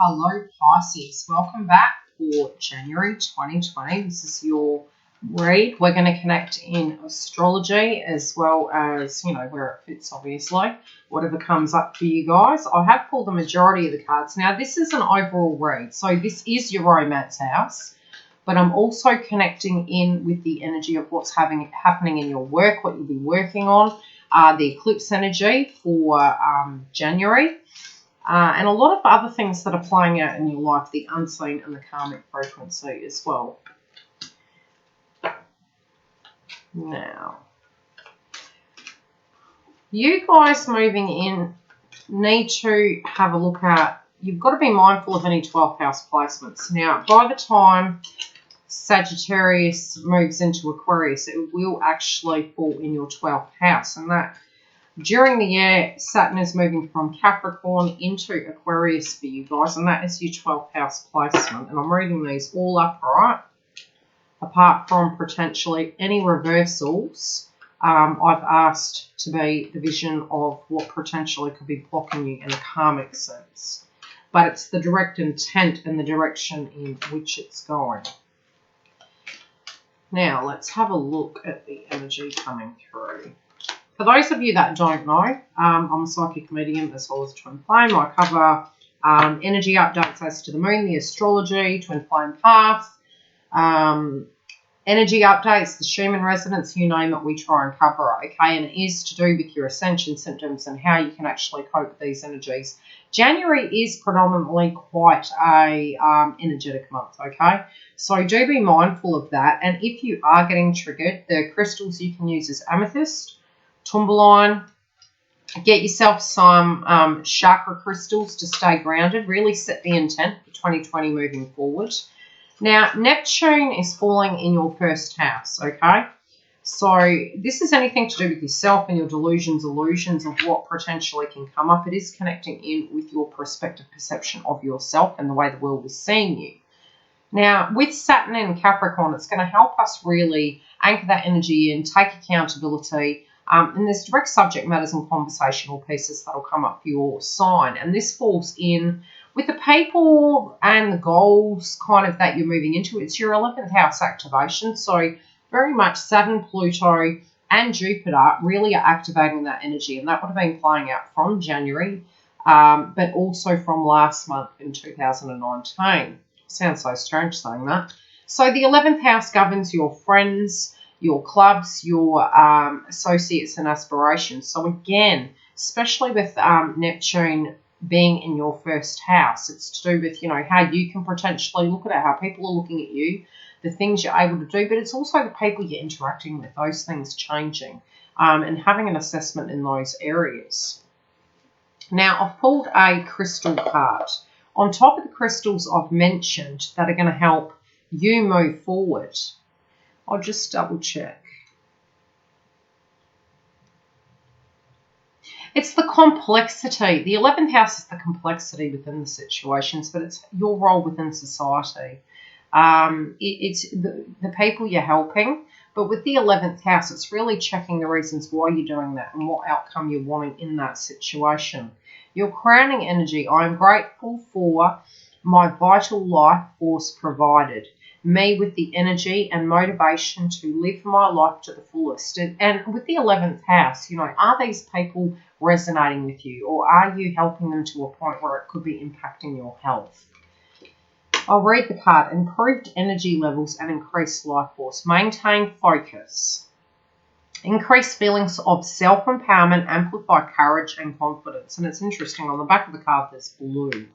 Hello Pisces, welcome back for January 2020. This is your read. We're going to connect in astrology as well as, where it fits, obviously, whatever comes up for you guys. I have pulled the majority of the cards. Now, this is an overall read, so this is your romance house, but I'm also connecting in with the energy of what's happening in your work, what you'll be working on, the eclipse energy for January. And a lot of other things that are playing out in your life, the unseen and the karmic frequency as well. Now, you guys moving in need to have a look at, you've got to be mindful of any 12th house placements. Now, by the time Sagittarius moves into Aquarius, it will actually fall in your 12th house, and that during the year, Saturn is moving from Capricorn into Aquarius for you guys, and that is your 12th house placement. And I'm reading these all upright, apart from potentially any reversals. I've asked to be the vision of what potentially could be blocking you in a karmic sense. But it's the direct intent and the direction in which it's going. Now, let's have a look at the energy coming through. For those of you that don't know, I'm a psychic medium as well as a twin flame. I cover energy updates as to the moon, the astrology, twin flame path, energy updates, the Schumann resonance, you name it, we try and cover it, okay? And it is to do with your ascension symptoms and how you can actually cope with these energies. January is predominantly quite a energetic month, okay? So do be mindful of that. And if you are getting triggered, the crystals you can use is amethyst, tourmaline. Get yourself some chakra crystals to stay grounded. Really set the intent for 2020 moving forward. Now, Neptune is falling in your first house, okay? So this is anything to do with yourself and your delusions, illusions of what potentially can come up. It is connecting in with your perspective perception of yourself and the way the world is seeing you. Now, with Saturn in Capricorn, it's going to help us really anchor that energy in, take accountability, and there's direct subject matters and conversational pieces that will come up for your sign. And this falls in with the people and the goals kind of that you're moving into. It's your 11th house activation. So very much Saturn, Pluto, and Jupiter really are activating that energy. And that would have been playing out from January, but also from last month in 2019. Sounds so strange saying that. So the 11th house governs your friends, your clubs, your associates and aspirations. So again, especially with Neptune being in your first house, it's to do with, how you can potentially look at it, how people are looking at you, the things you're able to do, but it's also the people you're interacting with, those things changing, and having an assessment in those areas. Now, I've pulled a crystal card. On top of the crystals I've mentioned that are going to help you move forward, I'll just double check. It's the complexity. The 11th house is the complexity within the situations, but it's your role within society. It's the people you're helping. But with the 11th house, it's really checking the reasons why you're doing that and what outcome you're wanting in that situation. Your crowning energy, I am grateful for my vital life force provided me with the energy and motivation to live my life to the fullest. And with the 11th house, are these people resonating with you, or are you helping them to a point where it could be impacting your health? I'll read the card. Improved energy levels and increased life force. Maintain focus. Increase feelings of self-empowerment, amplify courage and confidence. And it's interesting, on the back of the card there's blue.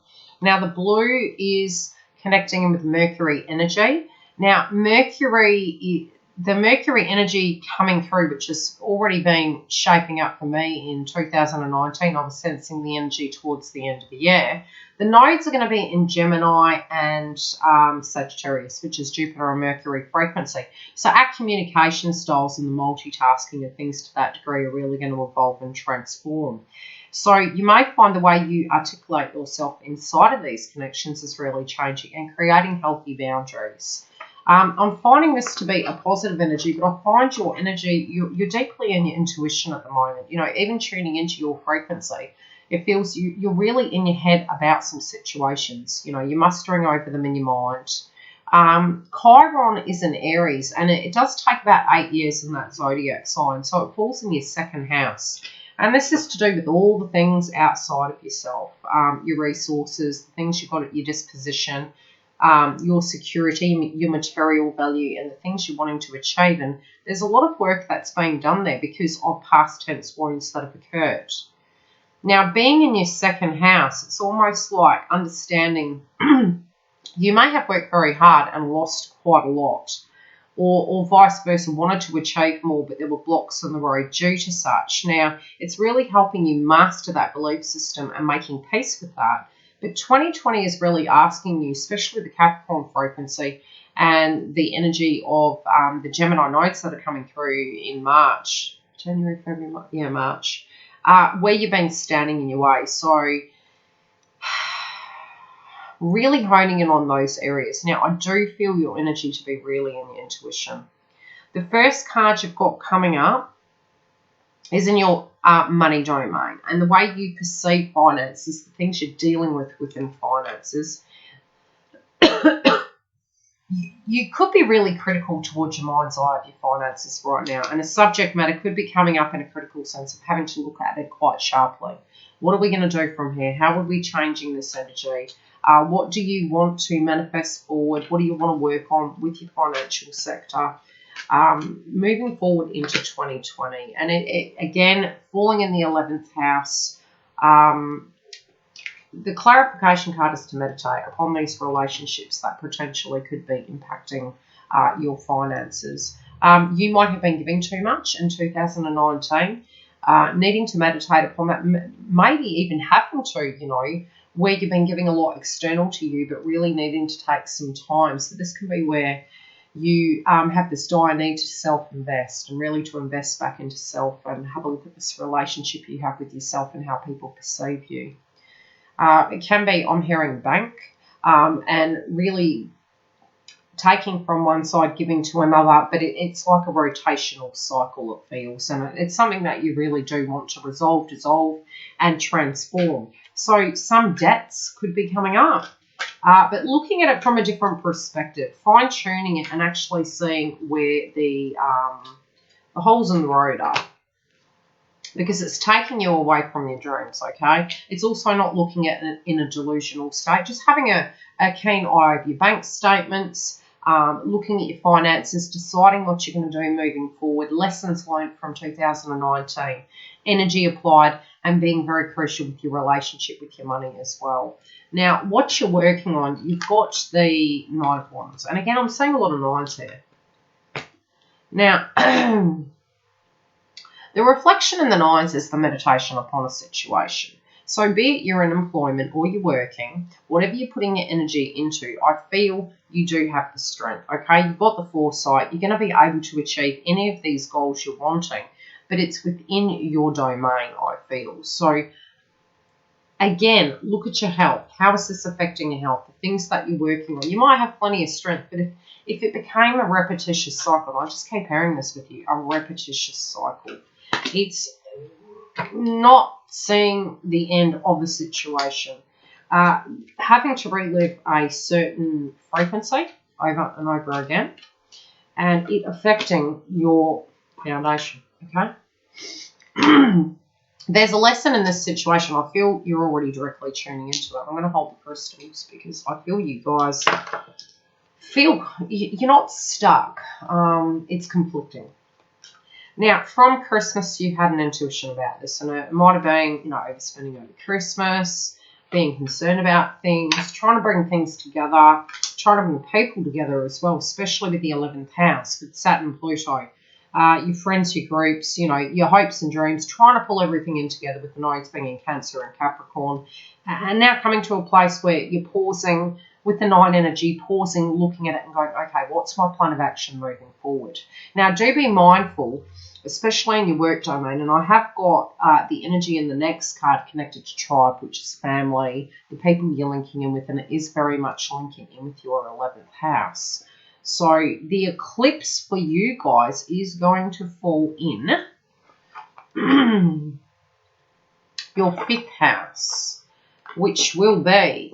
Now the blue is connecting in with Mercury energy. Now, the Mercury energy coming through, which has already been shaping up for me in 2019, I was sensing the energy towards the end of the year. The nodes are going to be in Gemini and Sagittarius, which is Jupiter and Mercury frequency. So our communication styles and the multitasking and things to that degree are really going to evolve and transform. So you may find the way you articulate yourself inside of these connections is really changing and creating healthy boundaries. I'm finding this to be a positive energy, but I find your energy, you're deeply in your intuition at the moment, even tuning into your frequency. It feels you're really in your head about some situations. You know, you're mustering over them in your mind. Chiron is in Aries, and it does take about 8 years in that zodiac sign, so it falls in your second house. And this is to do with all the things outside of yourself, your resources, the things you've got at your disposition, your security, your material value, and the things you're wanting to achieve. And there's a lot of work that's being done there because of past tense wounds that have occurred. Now, being in your second house, it's almost like understanding you may have worked very hard and lost quite a lot, or vice versa, wanted to achieve more, but there were blocks on the road due to such. Now, it's really helping you master that belief system and making peace with that. But 2020 is really asking you, especially the Capricorn frequency and the energy of the Gemini nodes that are coming through in March, January, February, March, March, where you've been standing in your way. So really honing in on those areas. Now, I do feel your energy to be really in your intuition. The first card you've got coming up is in your money domain, and the way you perceive finances, the things you're dealing with within finances. You could be really critical towards your mind's eye of your finances right now, and a subject matter could be coming up in a critical sense of having to look at it quite sharply. What are we going to do from here? How are we changing this energy? What do you want to manifest forward? What do you want to work on with your financial sector? Moving forward into 2020. And it again, falling in the 11th house, the clarification card is to meditate upon these relationships that potentially could be impacting your finances. You might have been giving too much in 2019, needing to meditate upon that, maybe even having to, where you've been giving a lot external to you, but really needing to take some time. So this can be where you have this dire need to self-invest and really to invest back into self and have a look at this relationship you have with yourself and how people perceive you. It can be, I'm hearing bank, and really taking from one side, giving to another, but it's like a rotational cycle, it feels, and it's something that you really do want to resolve, dissolve, and transform. So some debts could be coming up, but looking at it from a different perspective, fine-tuning it and actually seeing where the holes in the road are, because it's taking you away from your dreams, okay? It's also not looking at it in a delusional state, just having a keen eye over your bank statements, looking at your finances, deciding what you're going to do moving forward, lessons learned from 2019, energy applied, and being very crucial with your relationship with your money as well. Now, what you're working on, you've got the Nine of Wands. And again, I'm seeing a lot of nines here. Now, the reflection in the nines is the meditation upon a situation. So be it you're in employment or you're working, whatever you're putting your energy into, I feel you do have the strength, okay? You've got the foresight. You're going to be able to achieve any of these goals you're wanting, but it's within your domain, I feel. So again, look at your health. How is this affecting your health? The things that you're working on. You might have plenty of strength, but if it became a repetitious cycle, I just keep hearing this with you, a repetitious cycle, it's not seeing the end of the situation. Having to relive a certain frequency over and over again, and it affecting your foundation, okay? There's a lesson in this situation. I feel you're already directly tuning into it. I'm going to hold the crystals because I feel you guys feel you're not stuck. It's conflicting. Now, from Christmas, you had an intuition about this, and it might have been, overspending over Christmas, being concerned about things, trying to bring things together, trying to bring people together as well, especially with the 11th house, with Saturn and Pluto. Your friends, your groups, your hopes and dreams, trying to pull everything in together with the nodes being in Cancer and Capricorn, and now coming to a place where you're pausing with the 9 energy, pausing, looking at it and going, okay, what's my plan of action moving forward? Now, do be mindful, especially in your work domain, and I have got the energy in the next card connected to tribe, which is family, the people you're linking in with, and it is very much linking in with your 11th house. So the eclipse for you guys is going to fall in your 5th house, which will be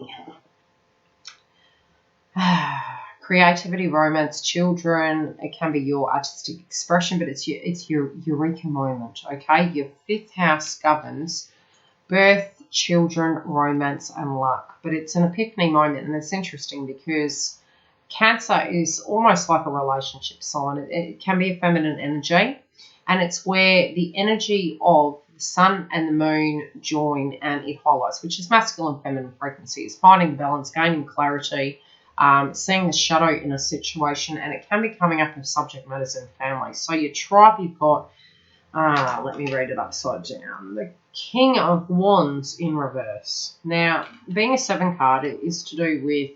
creativity, romance, children. It can be your artistic expression, but it's your eureka moment, okay? Your 5th house governs birth, children, romance, and luck. But it's an epiphany moment, and it's interesting because Cancer is almost like a relationship sign. It can be a feminine energy, and it's where the energy of the sun and the moon join and it highlights, which is masculine and feminine frequencies, finding balance, gaining clarity, seeing the shadow in a situation, and it can be coming up in subject matters in family. So your tribe, you've got, let me read it upside down, the King of Wands in reverse. Now, being a 7 card, it is to do with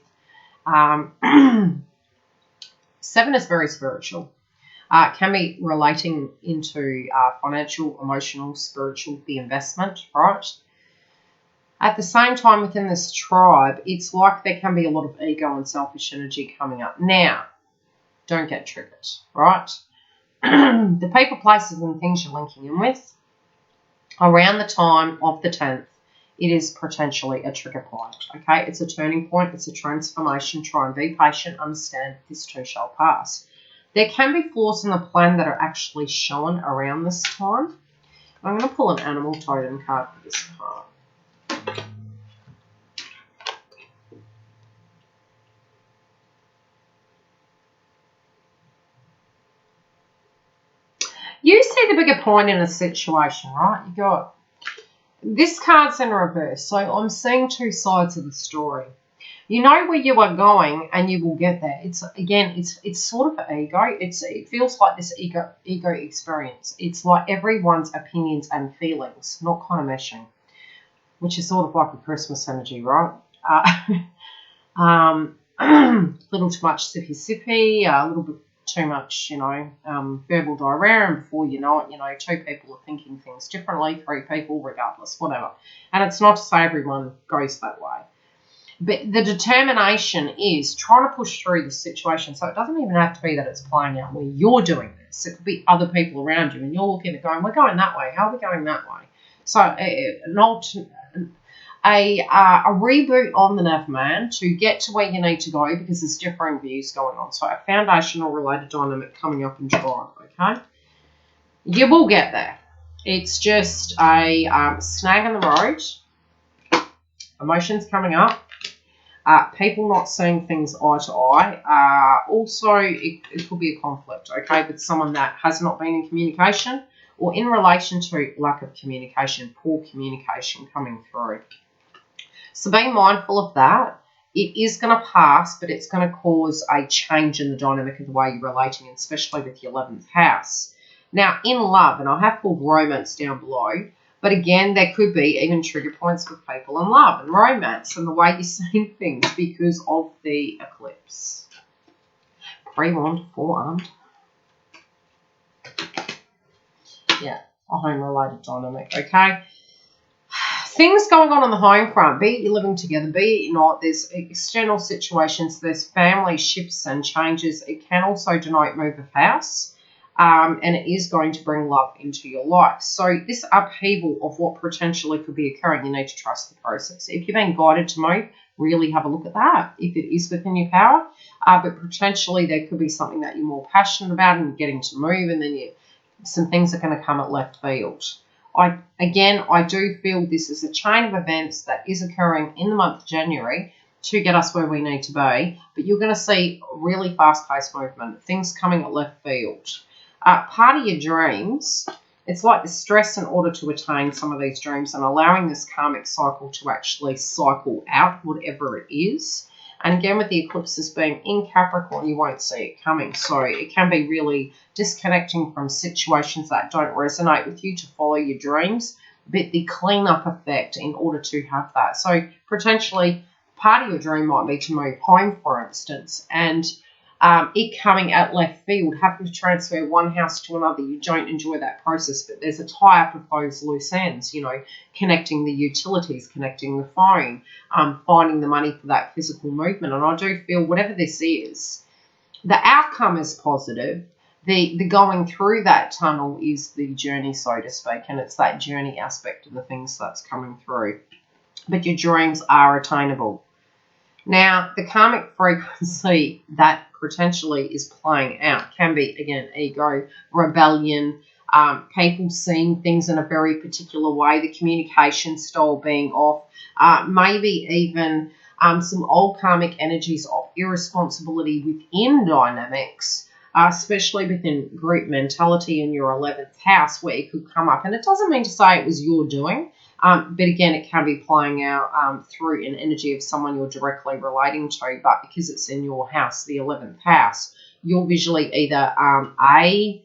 7 is very spiritual. Can be relating into financial, emotional, spiritual, the investment, right? At the same time, within this tribe, it's like there can be a lot of ego and selfish energy coming up. Now, don't get triggered, right? The people, places, and things you're linking in with, around the time of the 10th, it is potentially a trigger point, okay? It's a turning point. It's a transformation. Try and be patient. Understand this too shall pass. There can be flaws in the plan that are actually shown around this time. I'm going to pull an animal totem card for this card. You see the bigger point in a situation, right? You got this card's in reverse, so I'm seeing 2 sides of the story. You know where you are going, and you will get there. It's sort of ego. It feels like this ego experience. It's like everyone's opinions and feelings not kind of meshing, which is sort of like a Christmas energy, right? Little too much sippy, a little bit too much, verbal diarrhea, and before you know it, 2 people are thinking things differently, 3 people, regardless, whatever. And it's not to say everyone goes that way. But the determination is trying to push through the situation. So it doesn't even have to be that it's playing out where you're doing this. It could be other people around you, and you're looking at going, we're going that way. How are we going that way? So a reboot on the Navman to get to where you need to go, because there's differing views going on. So a foundational related dynamic coming up in drive, okay? You will get there. It's just a snag in the road, emotions coming up, people not seeing things eye to eye. Also, it could be a conflict, okay, with someone that has not been in communication, or in relation to lack of communication, poor communication coming through. So be mindful of that. It is going to pass, but it's going to cause a change in the dynamic of the way you're relating, especially with your 11th house. Now, in love, and I have pulled romance down below, but again, there could be even trigger points with people in love and romance and the way you're seeing things because of the eclipse. Pre-warned, forearmed. Yeah, a home-related dynamic, okay? Things going on the home front, be it you're living together, be it you're not, there's external situations, there's family shifts and changes. It can also denote move of house, and it is going to bring love into your life. So this upheaval of what potentially could be occurring, you need to trust the process. If you're being guided to move, really have a look at that, if it is within your power. But potentially there could be something that you're more passionate about and getting to move, and then some things are going to come at left field. I do feel this is a chain of events that is occurring in the month of January to get us where we need to be, but you're going to see really fast-paced movement, things coming at left field. Part of your dreams, it's like the stress in order to attain some of these dreams and allowing this karmic cycle to actually cycle out whatever it is. And again, with the eclipses being in Capricorn, you won't see it coming. So it can be really disconnecting from situations that don't resonate with you to follow your dreams, but the cleanup effect in order to have that. So potentially part of your dream might be to move home, for instance, and it coming at left field, having to transfer one house to another. You don't enjoy that process, but there's a tie-up of those loose ends, connecting the utilities, connecting the phone, finding the money for that physical movement. And I do feel whatever this is, the outcome is positive, the going through that tunnel is the journey, so to speak, and it's that journey aspect of the things that's coming through. But your dreams are attainable. Now, the karmic frequency that potentially is playing out can be, again, ego, rebellion, people seeing things in a very particular way, the communication style being off, maybe even some old karmic energies of irresponsibility within dynamics, especially within group mentality in your 11th house, where it could come up. And it doesn't mean to say it was your doing. But again, it can be playing out through an energy of someone you're directly relating to, but because it's in your house, the 11th house, you're visually either A,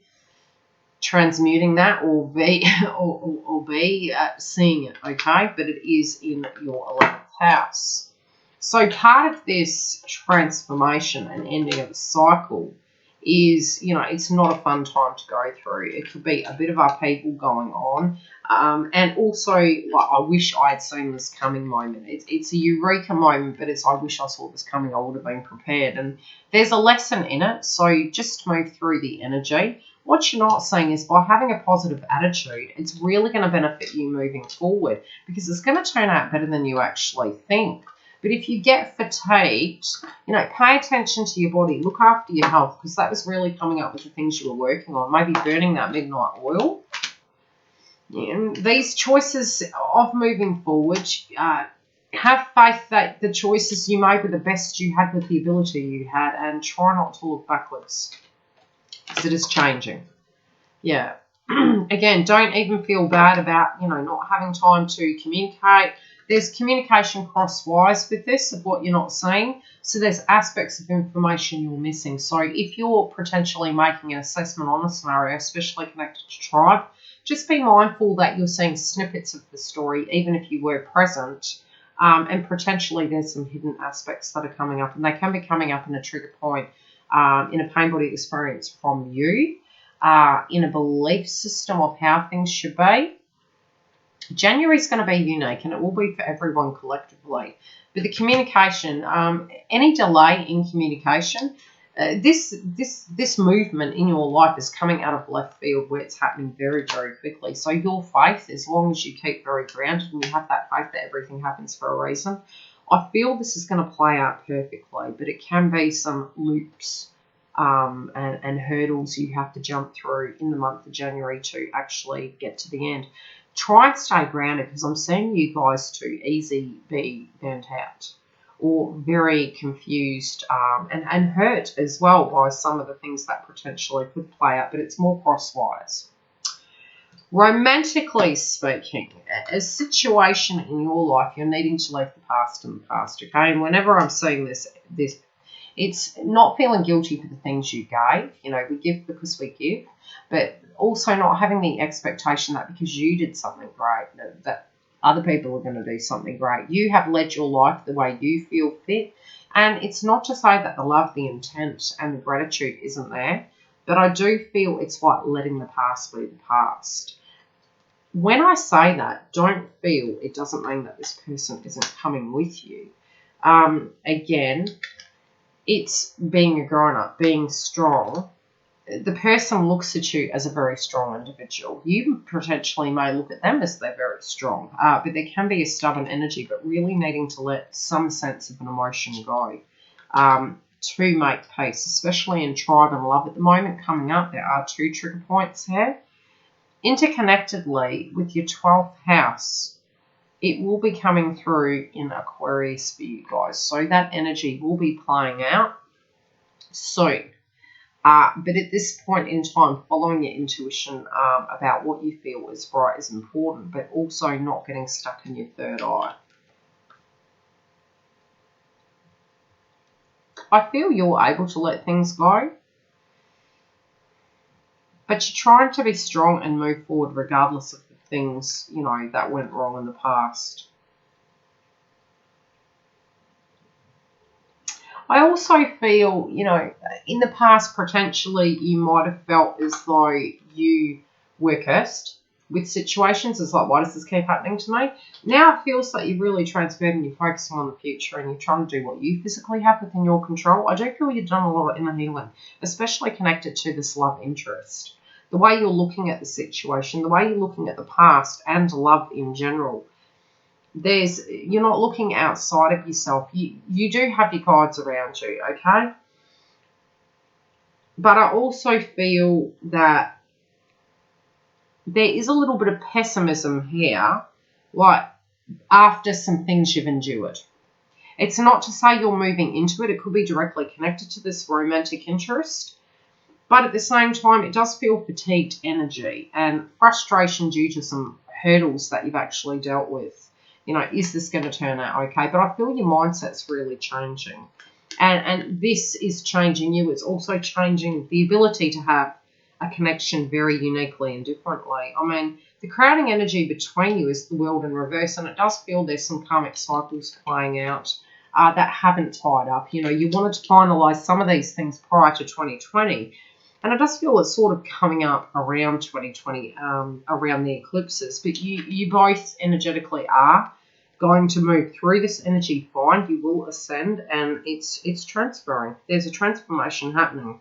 transmuting that, or B, or B, seeing it, okay? But it is in your 11th house. So part of this transformation and ending of a cycle is, it's not a fun time to go through. It could be a bit of upheaval going on. And also, I wish I had seen this coming moment. It's a eureka moment, but it's I wish I saw this coming. I would have been prepared. And there's a lesson in it, so just move through the energy. What you're not seeing is by having a positive attitude, it's really going to benefit you moving forward because it's going to turn out better than you actually think. But if you get fatigued, pay attention to your body. Look after your health because that was really coming up with the things you were working on. Maybe burning that midnight oil. Yeah, these choices of moving forward, have faith that the choices you made were the best you had with the ability you had, and try not to look backwards because it is changing. Yeah. Again, don't even feel bad about, not having time to communicate. There's communication crosswise with this of what you're not seeing. So there's aspects of information you're missing. So if you're potentially making an assessment on a scenario, especially connected to tribe, just be mindful that you're seeing snippets of the story, even if you were present. And potentially there's some hidden aspects that are coming up. And they can be coming up in a trigger point, in a pain body experience from you, in a belief system of how things should be. January is going to be unique, and it will be for everyone collectively. But the communication, any delay in communication, this movement in your life is coming out of left field where it's happening very, very quickly. So your faith, as long as you keep very grounded and you have that faith that everything happens for a reason, I feel this is going to play out perfectly. But it can be some loops and hurdles you have to jump through in the month of January to actually get to the end. Try and stay grounded because I'm seeing you guys too easy be burnt out or very confused and hurt as well by some of the things that potentially could play out, but it's more crosswise. Romantically speaking, a situation in your life, you're needing to leave the past in the past, okay? And whenever I'm seeing this, it's not feeling guilty for the things you gave. We give because we give, but also not having the expectation that because you did something great, that other people are going to do something great. You have led your life the way you feel fit. And it's not to say that the love, the intent, and the gratitude isn't there, but I do feel it's like letting the past be the past. When I say that, don't feel it doesn't mean that this person isn't coming with you. Again, it's being a grown-up, being strong. The person looks at you as a very strong individual. You potentially may look at them as they're very strong, but there can be a stubborn energy, but really needing to let some sense of an emotion go to make peace, especially in tribe and love at the moment coming up. There are 2 trigger points here. Interconnectedly with your 12th house, it will be coming through in Aquarius for you guys. So that energy will be playing out soon. But at this point in time, following your intuition about what you feel is right is important, but also not getting stuck in your third eye. I feel you're able to let things go, but you're trying to be strong and move forward regardless of the things, that went wrong in the past. I also feel, in the past, potentially, you might have felt as though you were cursed. with situations. It's like, why does this keep happening to me? Now it feels like you've really transferred and you're focusing on the future and you're trying to do what you physically have within your control. I do feel you've done a lot of inner healing, especially connected to this love interest. The way you're looking at the situation, the way you're looking at the past and love in general. You're not looking outside of yourself. You do have your guides around you, okay? But I also feel that there is a little bit of pessimism here, like after some things you've endured. It's not to say you're moving into it. It could be directly connected to this romantic interest. But at the same time, it does feel fatigued energy and frustration due to some hurdles that you've actually dealt with. You know, is this going to turn out okay? But I feel your mindset's really changing. And this is changing you. It's also changing the ability to have a connection very uniquely and differently. I mean, the crowding energy between you is the world in reverse, and it does feel there's some karmic cycles playing out that haven't tied up. You know, you wanted to finalise some of these things prior to 2020, and it does feel it's sort of coming up around 2020, around the eclipses, but you both energetically are going to move through this energy fine. You will ascend, and it's transferring. There's a transformation happening.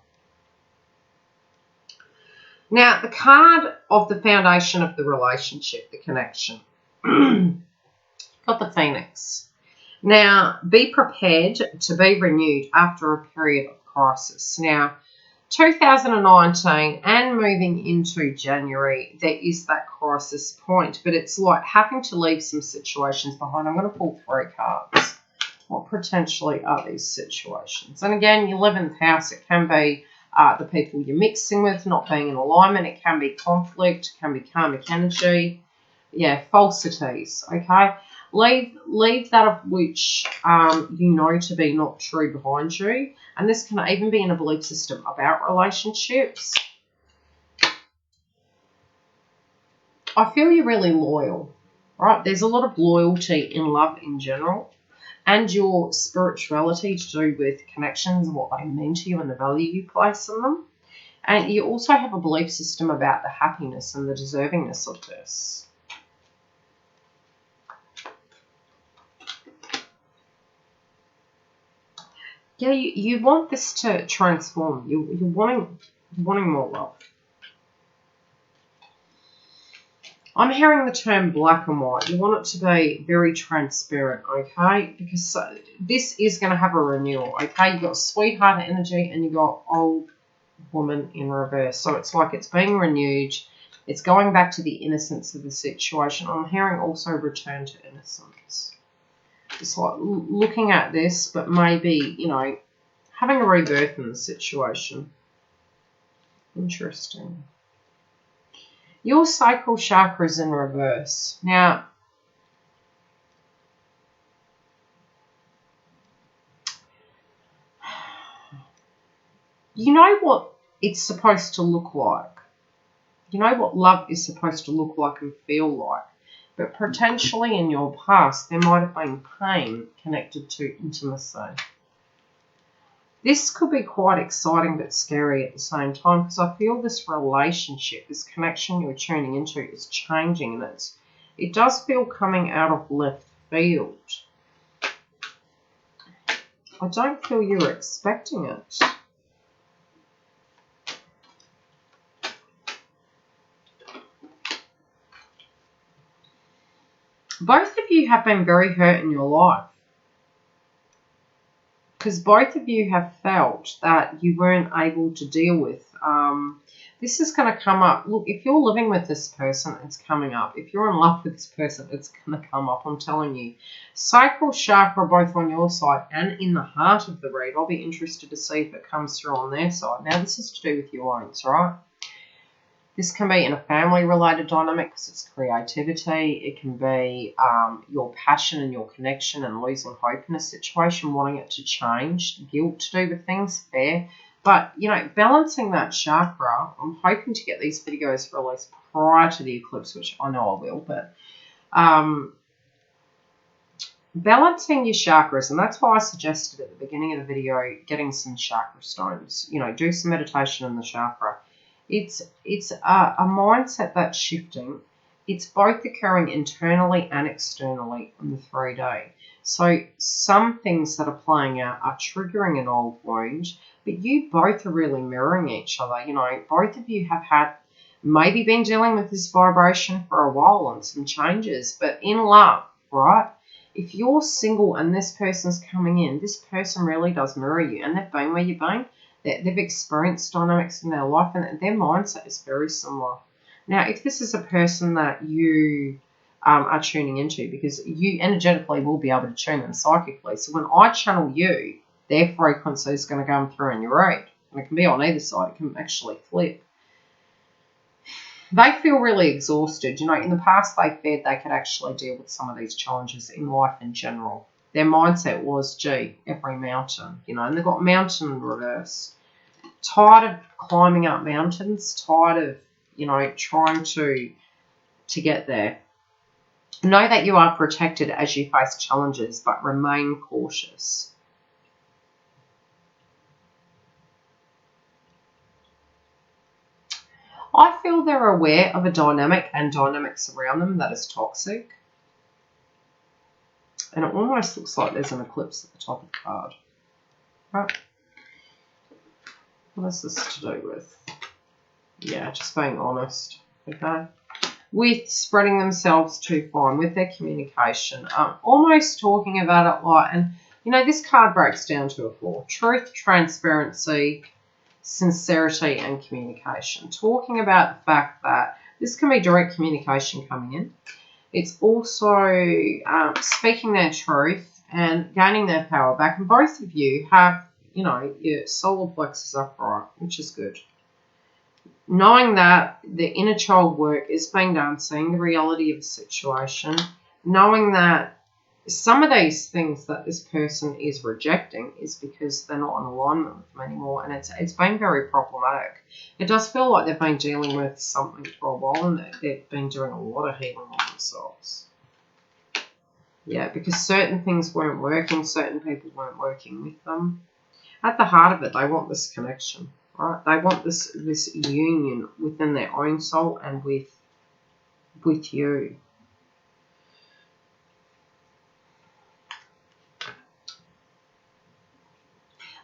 Now, the card of the foundation of the relationship, the connection. Got the Phoenix. Now, be prepared to be renewed after a period of crisis. Now, 2019 and moving into January, there is that crisis point, but it's like having to leave some situations behind. I'm going to pull 3 cards. What potentially are these situations? And again, your 11th house, it can be the people you're mixing with not being in alignment. It can be conflict, it can be karmic energy. Yeah, falsities, okay? Leave that of which you know to be not true behind you. And this can even be in a belief system about relationships. I feel you're really loyal, right? There's a lot of loyalty in love in general. And your spirituality to do with connections and what they mean to you and the value you place in them. And you also have a belief system about the happiness and the deservingness of this. Yeah, you want this to transform. You're wanting more love. I'm hearing the term black and white. You want it to be very transparent, okay? Because this is going to have a renewal, okay? You've got sweetheart energy and you've got old woman in reverse. So it's like it's being renewed. It's going back to the innocence of the situation. I'm hearing also return to innocence. It's like looking at this, but maybe, you know, having a rebirth in the situation. Interesting. Your sacral chakra is in reverse. Now, you know what it's supposed to look like. You know what love is supposed to look like and feel like. But potentially in your past, there might have been pain connected to intimacy. This could be quite exciting but scary at the same time, because I feel this relationship, this connection you're tuning into is changing, and it does feel coming out of left field. I don't feel you're expecting it. Both of you have been very hurt in your life, because both of you have felt that you weren't able to deal with. This is going to come up. Look, if you're living with this person, it's coming up. If you're in love with this person, it's going to come up. I'm telling you. Sacral chakra both on your side and in the heart of the read. I'll be interested to see if it comes through on their side. Now, this is to do with your own, right? This can be in a family-related dynamic because it's creativity. It can be your passion and your connection and losing hope in a situation, wanting it to change, guilt to do with things, fair. But, you know, balancing that chakra, I'm hoping to get these videos released prior to the eclipse, which I know I will, but balancing your chakras, and that's why I suggested at the beginning of the video getting some chakra stones. You know, do some meditation in the chakra. It's a mindset that's shifting, It's both occurring internally and externally on the 3D. So some things that are playing out are triggering an old wound, but you both are really mirroring each other. You know, both of you have had maybe been dealing with this vibration for a while and some changes, but in love, right? If you're single and this person's coming in, this person really does mirror you, and they've been where you've been. They've experienced dynamics in their life, and their mindset is very similar. Now, if this is a person that you are tuning into, because you energetically will be able to tune them psychically. So when I channel you, their frequency is going to come through in your read. And it can be on either side. It can actually flip. They feel really exhausted. You know, in the past they feared they could actually deal with some of these challenges in life in general. Their mindset was, gee, every mountain, you know, and they've got mountain reverse. Tired of climbing up mountains, tired of, you know, trying to get there. Know that you are protected as you face challenges, but remain cautious. I feel they're aware of a dynamic and dynamics around them that is toxic. And it almost looks like there's an eclipse at the top of the card. Right. What is this to do with? Yeah, just being honest. Okay. With spreading themselves too fine, with their communication. Almost talking about it like, and you know, this card breaks down to a 4. Truth, transparency, sincerity, and communication. Talking about the fact that this can be direct communication coming in. It's also speaking their truth and gaining their power back. And both of you have, you know, your solar plexus upright, which is good. Knowing that the inner child work is being done, seeing the reality of the situation, knowing that some of these things that this person is rejecting is because they're not in alignment with them anymore, and it's been very problematic. It does feel like they've been dealing with something for a while, and they've been doing a lot of healing on themselves. Yeah, because certain things weren't working, certain people weren't working with them. At the heart of it, they want this connection, right? They want this union within their own soul and with you.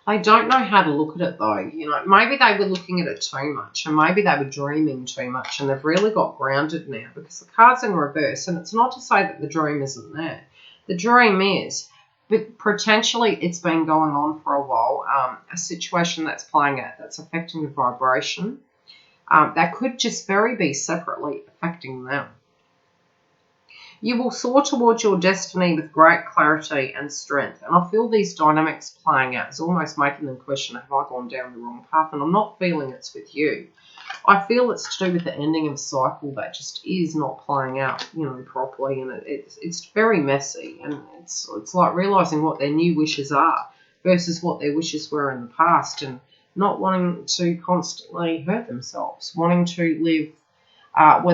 I don't know how to look at it though. You know, maybe they were looking at it too much, and maybe they were dreaming too much, and they've really got grounded now because the card's in reverse. And it's not to say that the dream isn't there. The dream is, but potentially it's been going on for a while. A situation that's playing out that's affecting the vibration. That could just very be separately affecting them. You will soar towards your destiny with great clarity and strength. And I feel these dynamics playing out is almost making them question, have I gone down the wrong path? And I'm not feeling it's with you. I feel it's to do with the ending of a cycle that just is not playing out, you know, properly. And it's very messy. And it's like realising what their new wishes are versus what their wishes were in the past, and not wanting to constantly hurt themselves, wanting to live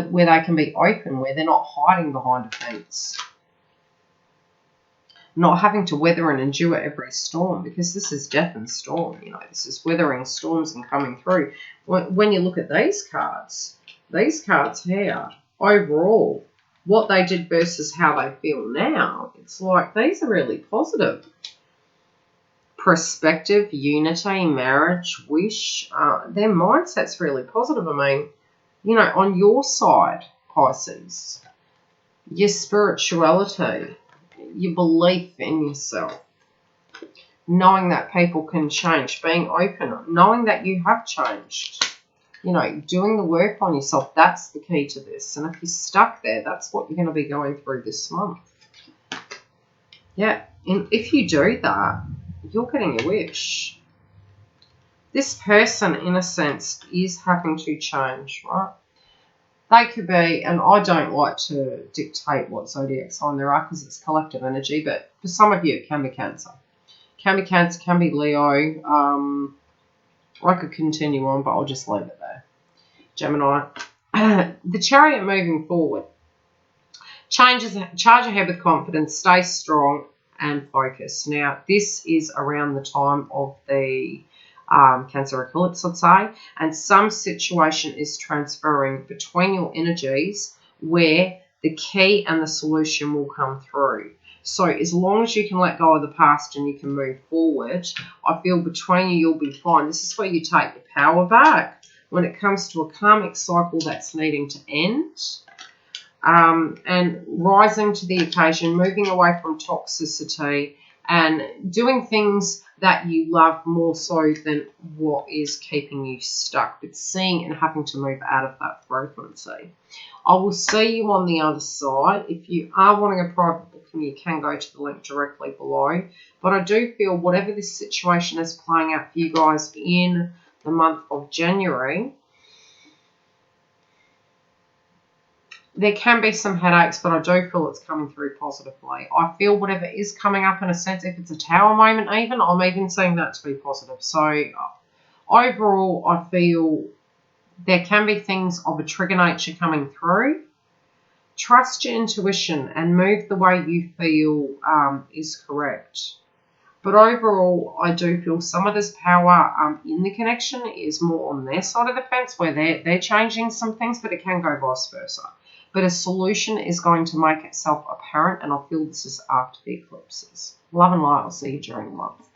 where they can be open, where they're not hiding behind a fence, not having to weather and endure every storm, because this is death and storm. You know, this is weathering storms and coming through. When you look at these cards here, overall, what they did versus how they feel now, it's like these are really positive. Perspective, unity, marriage, wish, their mindset's really positive. I mean, you know, on your side, Pisces, your spirituality, your belief in yourself, knowing that people can change, being open, knowing that you have changed, you know, doing the work on yourself, that's the key to this. And if you're stuck there, that's what you're going to be going through this month. Yeah, and if you do that, you're getting your wish. This person, in a sense, is having to change, right? They could be, and I don't like to dictate what zodiac sign there are because it's collective energy, but for some of you it can be Cancer. Can be Cancer, can be Leo. I could continue on, but I'll just leave it there. Gemini. The Chariot moving forward. Charge ahead with confidence, stay strong and focus. Now, this is around the time of the Cancer eclipse, I'd say, and some situation is transferring between your energies where the key and the solution will come through. So as long as you can let go of the past and you can move forward, I feel between you, you'll be fine. This is where you take your power back when it comes to a karmic cycle that's needing to end. And rising to the occasion, moving away from toxicity and doing things that you love more so than what is keeping you stuck, but seeing and having to move out of that frequency. I will see you on the other side. If you are wanting a private booking, you can go to the link directly below. But I do feel whatever this situation is playing out for you guys in the month of January, there can be some headaches, but I do feel it's coming through positively. I feel whatever is coming up, in a sense, if it's a tower moment even, I'm even seeing that to be positive. So overall, I feel there can be things of a trigger nature coming through. Trust your intuition and move the way you feel is correct. But overall, I do feel some of this power in the connection is more on their side of the fence, where they're changing some things, but it can go vice versa. But a solution is going to make itself apparent, and I feel this is after the eclipses. Love and light. I'll see you during the month.